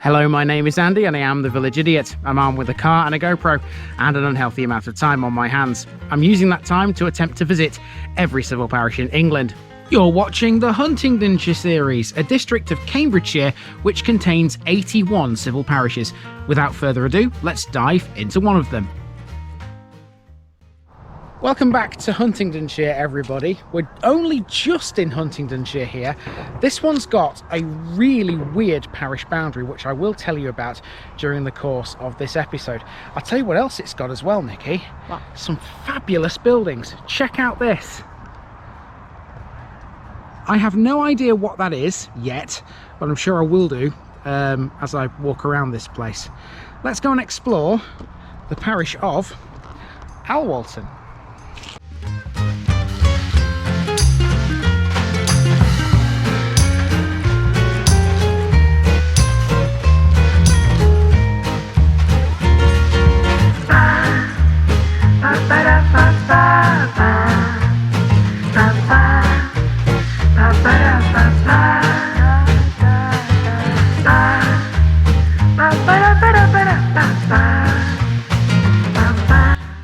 Hello, my name is Andy and I am the Village Idiot. I'm armed with a car and a GoPro and an unhealthy amount of time on my hands. I'm using that time to attempt to visit every civil parish in England. You're watching the Huntingdonshire series, a district of Cambridgeshire which contains 81 civil parishes. Without further ado, let's dive into one of them. Welcome back to Huntingdonshire, everybody. We're only just in Huntingdonshire here. This one's got a really weird parish boundary, which I will tell you about during the course of this episode. I'll tell you what else it's got as well, Nikki. What? Some fabulous buildings. Check out this. I have no idea what that is yet, but I'm sure I will do as I walk around this place. Let's go and explore the parish of Alwoltune.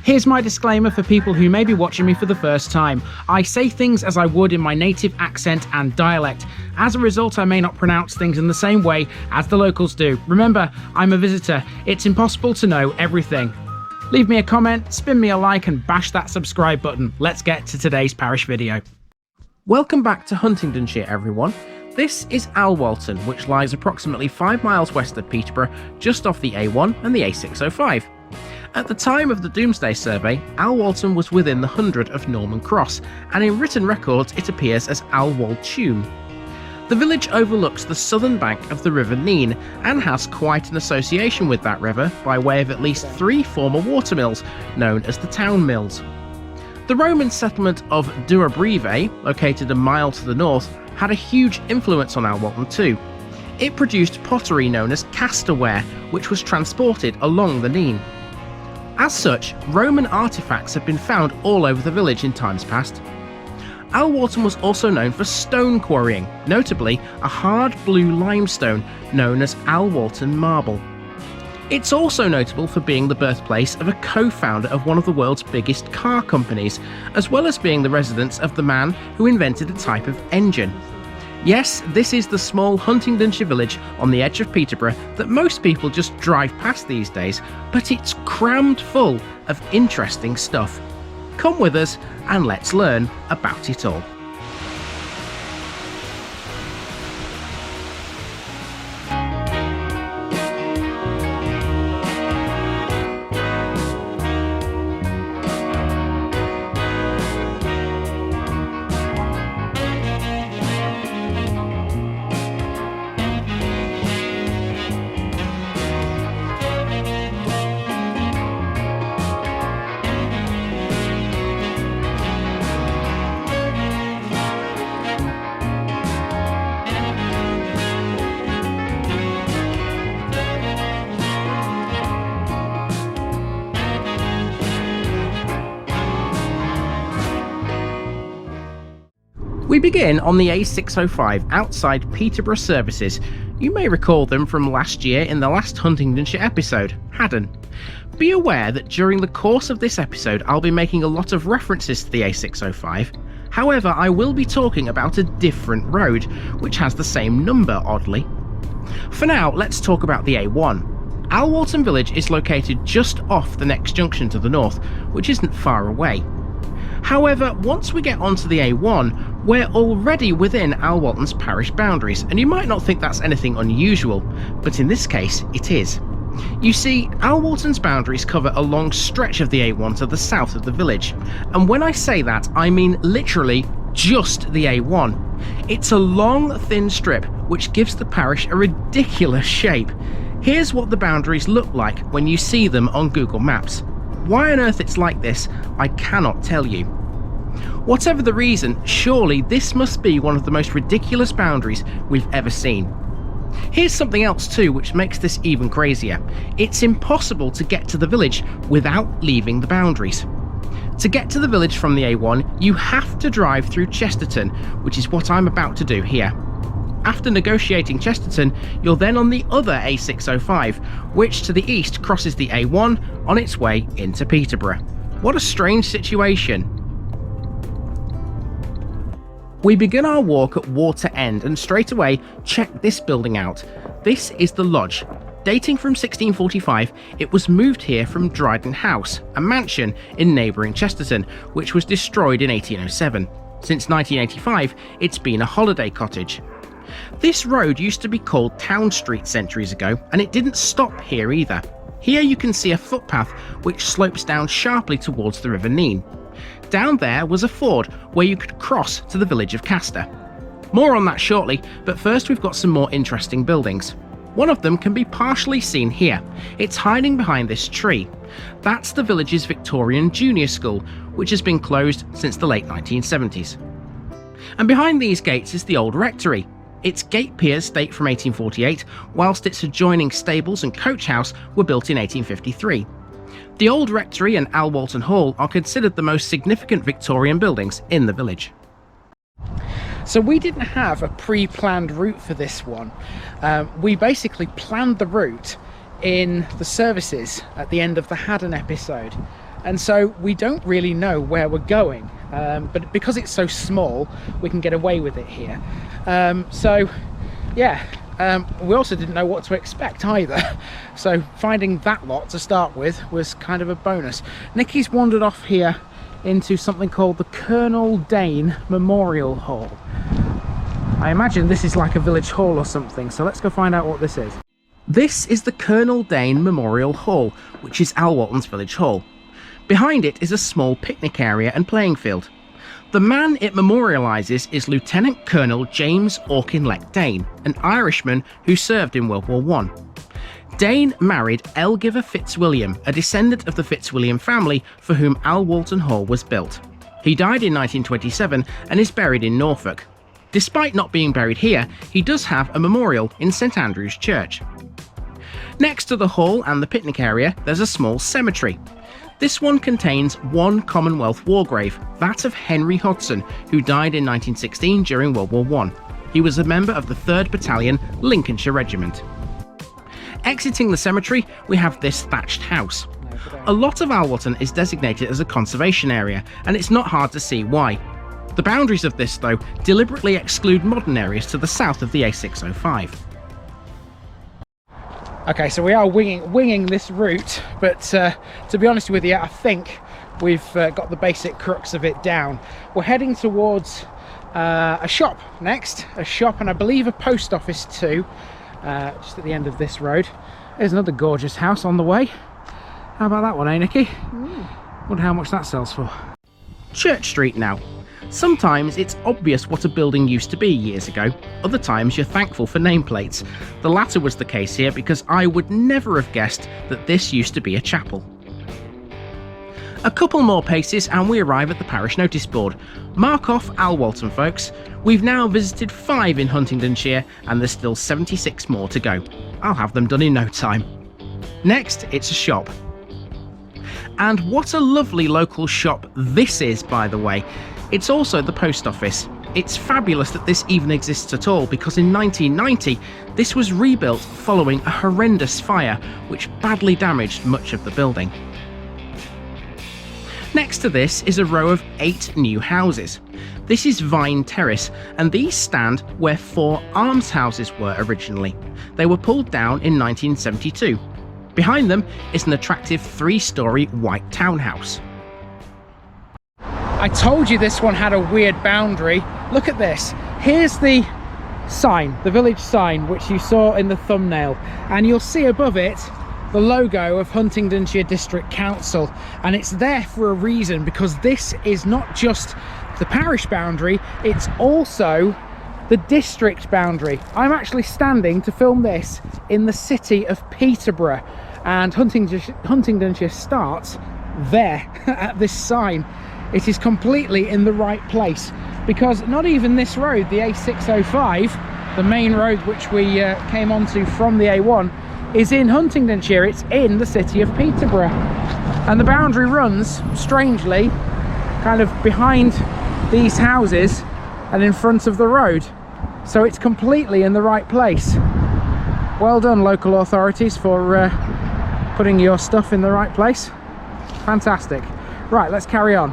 Here's my disclaimer for people who may be watching me for the first time. I say things as I would in my native accent and dialect. As a result, I may not pronounce things in the same way as the locals do. Remember, I'm a visitor. It's impossible to know everything. Leave me a comment, spin me a like and bash that subscribe button. Let's get to today's parish video. Welcome back to Huntingdonshire, everyone. This is Alwalton, which lies approximately 5 miles west of Peterborough, just off the A1 and the A605. At the time of the Domesday survey, Alwoltune was within the 100 of Norman Cross, and in written records it appears as Alwoltune. The village overlooks the southern bank of the River Nene and has quite an association with that river by way of at least 3 former watermills, known as the town mills. The Roman settlement of Durobrivae, located a mile to the north, had a huge influence on Alwoltune too. It produced pottery known as castorware, which was transported along the Nene. As such, Roman artefacts have been found all over the village in times past. Alwaltune was also known for stone quarrying, notably a hard blue limestone known as Alwalton Marble. It's also notable for being the birthplace of a co-founder of one of the world's biggest car companies, as well as being the residence of the man who invented a type of engine. Yes, this is the small Huntingdonshire village on the edge of Peterborough that most people just drive past these days, but it's crammed full of interesting stuff. Come with us and let's learn about it all. We begin on the A605 outside Peterborough services. You may recall them from last year in the last Huntingdonshire episode, Haddon. Be aware that during the course of this episode I'll be making a lot of references to the A605. However, I will be talking about a different road, which has the same number, oddly. For now, let's talk about the A1. Alwoltune village is located just off the next junction to the north, which isn't far away. However, once we get onto the A1, we're already within Alwoltune's parish boundaries, and you might not think that's anything unusual, but in this case, it is. You see, Alwoltune's boundaries cover a long stretch of the A1 to the south of the village, and when I say that, I mean literally just the A1. It's a long, thin strip which gives the parish a ridiculous shape. Here's what the boundaries look like when you see them on Google Maps. Why on earth it's like this, I cannot tell you. Whatever the reason, surely this must be one of the most ridiculous boundaries we've ever seen. Here's something else too which makes this even crazier. It's impossible to get to the village without leaving the boundaries. To get to the village from the A1, you have to drive through Chesterton, which is what I'm about to do here. After negotiating Chesterton, you're then on the other A605, which to the east crosses the A1 on its way into Peterborough. What a strange situation. We begin our walk at Water End and straight away check this building out. This is the lodge. Dating from 1645, it was moved here from Dryden House, a mansion in neighbouring Chesterton, which was destroyed in 1807. Since 1985, it's been a holiday cottage. This road used to be called Town Street centuries ago, and it didn't stop here either. Here you can see a footpath which slopes down sharply towards the River Nene. Down there was a ford where you could cross to the village of Castor. More on that shortly, but first we've got some more interesting buildings. One of them can be partially seen here. It's hiding behind this tree. That's the village's Victorian Junior School, which has been closed since the late 1970s. And behind these gates is the old rectory. Its gate piers date from 1848, whilst its adjoining stables and coach house were built in 1853. The old rectory and Alwalton Hall are considered the most significant Victorian buildings in the village. So we didn't have a pre-planned route for this one. We basically planned the route in the services at the end of the Haddon episode. And so we don't really know where we're going, but because it's so small, we can get away with it here. We also didn't know what to expect either. So finding that lot to start with was kind of a bonus. Nikki's wandered off here into something called the Colonel Dane Memorial Hall. I imagine this is like a village hall or something, so let's go find out what this is. This is the Colonel Dane Memorial Hall, which is Alwalton's village hall. Behind it is a small picnic area and playing field. The man it memorialises is Lieutenant Colonel James Auchinleck Dane, an Irishman who served in World War I. Dane married Elgiver Fitzwilliam, a descendant of the Fitzwilliam family for whom Alwalton Hall was built. He died in 1927 and is buried in Norfolk. Despite not being buried here, he does have a memorial in St Andrew's Church. Next to the hall and the picnic area, there's a small cemetery. This one contains one Commonwealth war grave, that of Henry Hodson, who died in 1916 during World War I. He was a member of the 3rd Battalion, Lincolnshire Regiment. Exiting the cemetery, we have this thatched house. A lot of Alwalton is designated as a conservation area, and it's not hard to see why. The boundaries of this, though, deliberately exclude modern areas to the south of the A605. Okay, so we are winging this route, but to be honest with you, I think we've got the basic crux of it down. We're heading towards a shop next, and I believe a post office too, just at the end of this road. There's another gorgeous house on the way. How about that one, eh, Nikki? Wonder how much that sells for. Church Street now. Sometimes it's obvious what a building used to be years ago, other times you're thankful for nameplates. The latter was the case here because I would never have guessed that this used to be a chapel. A couple more paces and we arrive at the parish notice board. Mark off Alwalton, folks. We've now visited 5 in Huntingdonshire and there's still 76 more to go. I'll have them done in no time. Next, it's a shop. And what a lovely local shop this is, by the way. It's also the post office. It's fabulous that this even exists at all because in 1990 this was rebuilt following a horrendous fire which badly damaged much of the building. Next to this is a row of 8 new houses. This is Vine Terrace and these stand where 4 almshouses were originally. They were pulled down in 1972. Behind them is an attractive 3-storey white townhouse. I told you this one had a weird boundary. Look at this. Here's the sign, the village sign, which you saw in the thumbnail. And you'll see above it the logo of Huntingdonshire District Council. And it's there for a reason, because this is not just the parish boundary, it's also the district boundary. I'm actually standing to film this in the city of Peterborough. And Huntingdonshire starts there at this sign. It is completely in the right place because not even this road, the A605, the main road which we came onto from the A1, is in Huntingdonshire. It's in the city of Peterborough. And the boundary runs, strangely, kind of behind these houses and in front of the road. So it's completely in the right place. Well done, local authorities, for putting your stuff in the right place. Fantastic. Right, let's carry on.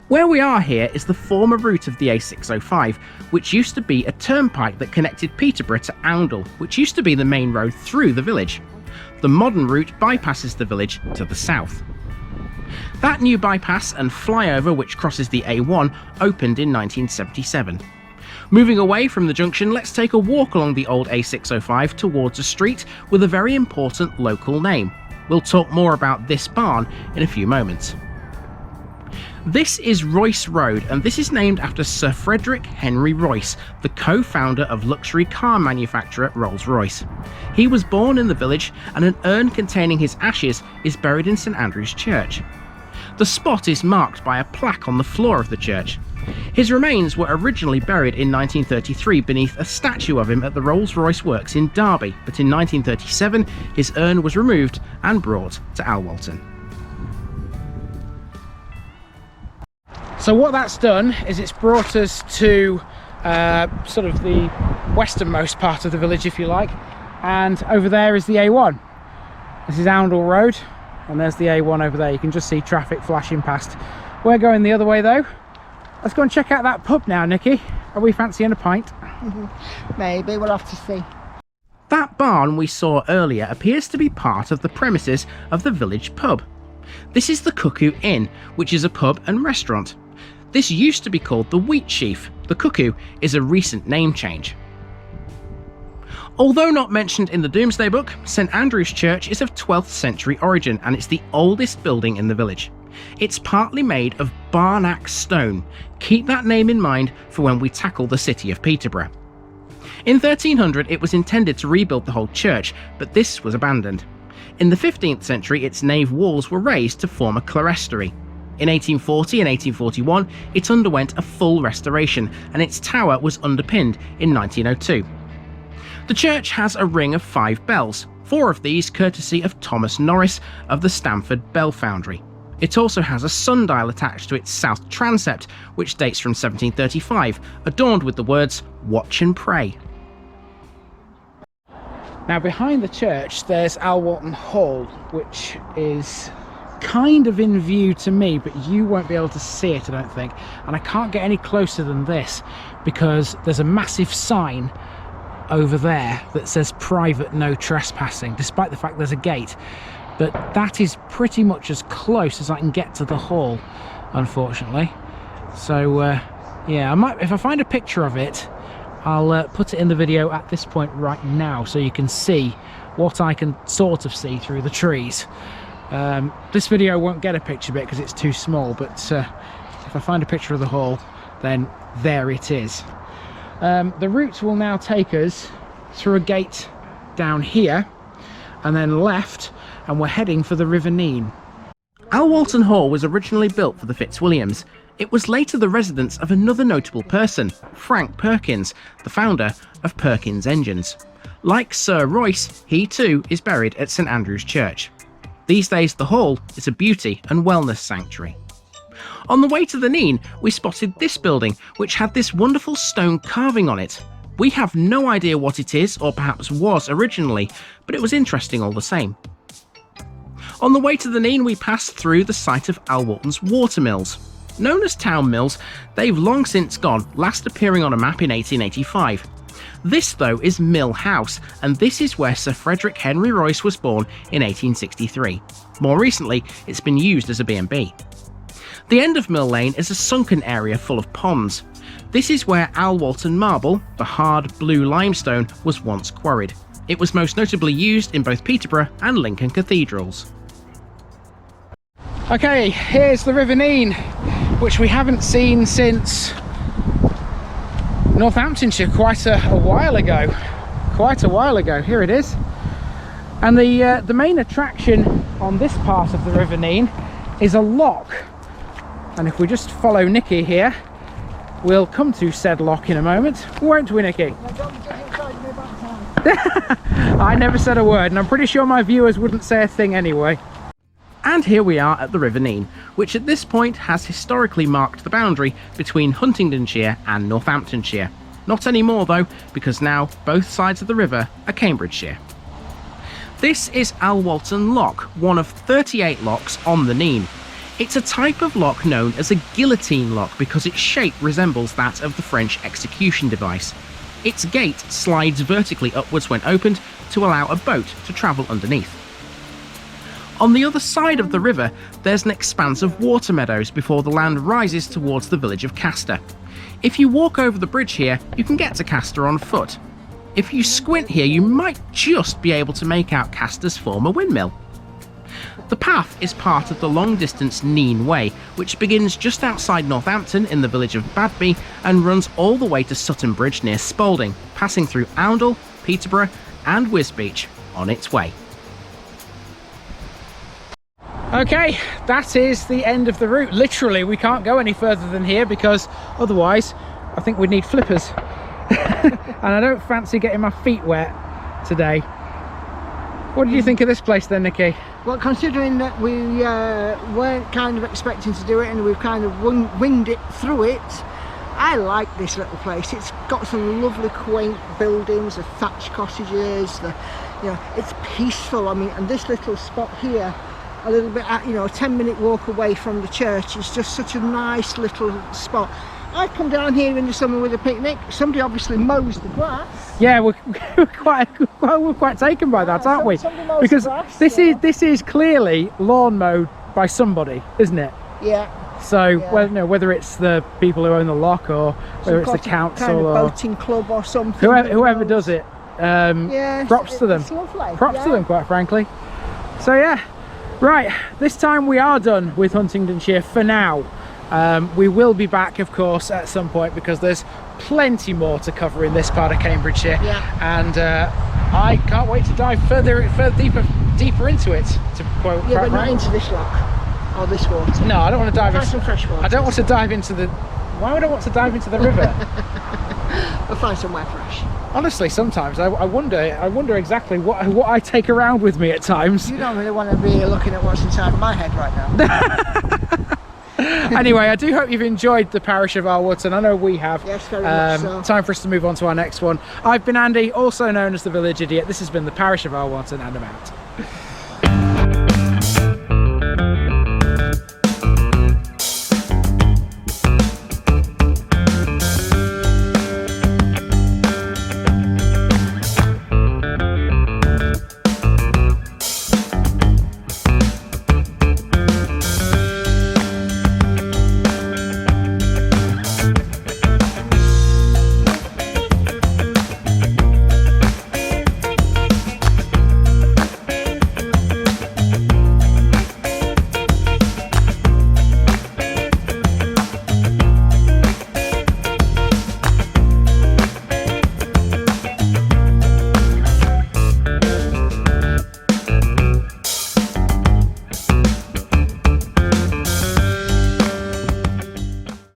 Where we are here is the former route of the A605, which used to be a turnpike that connected Peterborough to Oundle, which used to be the main road through the village. The modern route bypasses the village to the south. That new bypass and flyover, which crosses the A1, opened in 1977. Moving away from the junction, let's take a walk along the old A605 towards a street with a very important local name. We'll talk more about this barn in a few moments. This is Royce Road, and this is named after Sir Frederick Henry Royce, the co-founder of luxury car manufacturer Rolls-Royce. He was born in the village, and an urn containing his ashes is buried in St Andrew's Church. The spot is marked by a plaque on the floor of the church. His remains were originally buried in 1933 beneath a statue of him at the Rolls-Royce Works in Derby, but in 1937 his urn was removed and brought to Alwoltune. So what that's done is it's brought us to sort of the westernmost part of the village, if you like, and over there is the A1. This is Oundle Road, and there's the A1 over there. You can just see traffic flashing past. We're going the other way though. Let's go and check out that pub now, Nikki. Are we fancying a pint? Maybe, we'll have to see. That barn we saw earlier appears to be part of the premises of the village pub. This is the Cuckoo Inn, which is a pub and restaurant. This used to be called the Wheat Sheaf. The Cuckoo is a recent name change. Although not mentioned in the Domesday book, St Andrew's Church is of 12th century origin, and it's the oldest building in the village. It's partly made of barnac stone. Keep that name in mind for when we tackle the city of Peterborough. In 1300 it was intended to rebuild the whole church, but this was abandoned. In the 15th century its nave walls were raised to form a clerestory. In 1840 and 1841 it underwent a full restoration, and its tower was underpinned in 1902. The church has a ring of 5 bells, 4 of these courtesy of Thomas Norris of the Stamford Bell Foundry. It also has a sundial attached to its south transept, which dates from 1735, adorned with the words "Watch and Pray." Now behind the church there's Alwalton Hall, which is kind of in view to me, but you won't be able to see it, I don't think, and I can't get any closer than this because there's a massive sign over there that says "Private No Trespassing," despite the fact there's a gate. But that is pretty much as close as I can get to the hall, unfortunately. So yeah, I might, if I find a picture of it, I'll put it in the video at this point right now so you can see what I can sort of see through the trees. This video won't get a picture bit because it's too small, but if I find a picture of the hall, then there it is. The route will now take us through a gate down here and then left, and we're heading for the River Nene. Alwalton Hall was originally built for the Fitzwilliams. It was later the residence of another notable person, Frank Perkins, the founder of Perkins Engines. Like Sir Royce, he too is buried at St Andrew's Church. These days the hall is a beauty and wellness sanctuary. On the way to the Nene, we spotted this building, which had this wonderful stone carving on it. We have no idea what it is, or perhaps was originally, but it was interesting all the same. On the way to the Nene, we passed through the site of Alwalton's watermills. Known as town mills, they've long since gone, last appearing on a map in 1885. This, though, is Mill House, and this is where Sir Frederick Henry Royce was born in 1863. More recently, it's been used as a B&B. The end of Mill Lane is a sunken area full of ponds. This is where Alwalton Marble, the hard blue limestone, was once quarried. It was most notably used in both Peterborough and Lincoln cathedrals. Okay, here's the River Nene, which we haven't seen since Northamptonshire quite a while ago. Here it is. And the main attraction on this part of the River Nene is a lock. And if we just follow Nikki here, we'll come to said lock in a moment, won't we, Nikki? I never said a word, and I'm pretty sure my viewers wouldn't say a thing anyway. And here we are at the River Nene, which at this point has historically marked the boundary between Huntingdonshire and Northamptonshire. Not anymore though, because now both sides of the river are Cambridgeshire. This is Alwalton Lock, one of 38 locks on the Nene. It's a type of lock known as a guillotine lock because its shape resembles that of the French execution device. Its gate slides vertically upwards when opened to allow a boat to travel underneath. On the other side of the river, there's an expanse of water meadows before the land rises towards the village of Castor. If you walk over the bridge here, you can get to Castor on foot. If you squint here, you might just be able to make out Castor's former windmill. The path is part of the long-distance Nene Way, which begins just outside Northampton in the village of Badby and runs all the way to Sutton Bridge near Spalding, passing through Oundle, Peterborough and Wisbech on its way. Okay, that is the end of the route. Literally, we can't go any further than here because otherwise I think we'd need flippers. And I don't fancy getting my feet wet today. What did you think of this place then, Nikki? Well, considering that we weren't kind of expecting to do it and we've kind of winged it through it, I like this little place. It's got some lovely quaint buildings, the thatched cottages, it's peaceful. I mean, and this little spot here, a little bit at, a 10-minute walk away from the church, is just such a nice little spot. I'd come down here in the summer with a picnic. Somebody obviously mows the grass. Yeah, we're quite taken by that, aren't we? Because this is clearly lawn mowed by somebody, isn't it? Yeah. So yeah. Whether it's the people who own the lock or whether it's the council kind of or boating club or something. Whoever does it, props to them. It's lovely. Props to them, quite frankly. So yeah, right. This time we are done with Huntingdonshire for now. We will be back, of course, at some point because there's plenty more to cover in this part of Cambridgeshire, and I can't wait to dive further deeper into it. To quote, yeah, but not into this lock or this water. No, I don't want to dive into some fresh water. I don't want to dive into the. Why would I want to dive into the river? We'll find somewhere fresh. Honestly, sometimes I wonder exactly what I take around with me at times. You don't really want to be looking at what's inside my head right now. Anyway, I do hope you've enjoyed the parish of Alwoltune. I know we have. Yes, very much so. Time for us to move on to our next one. I've been Andy, also known as the Village Idiot. This has been the parish of Alwoltune, and I'm out.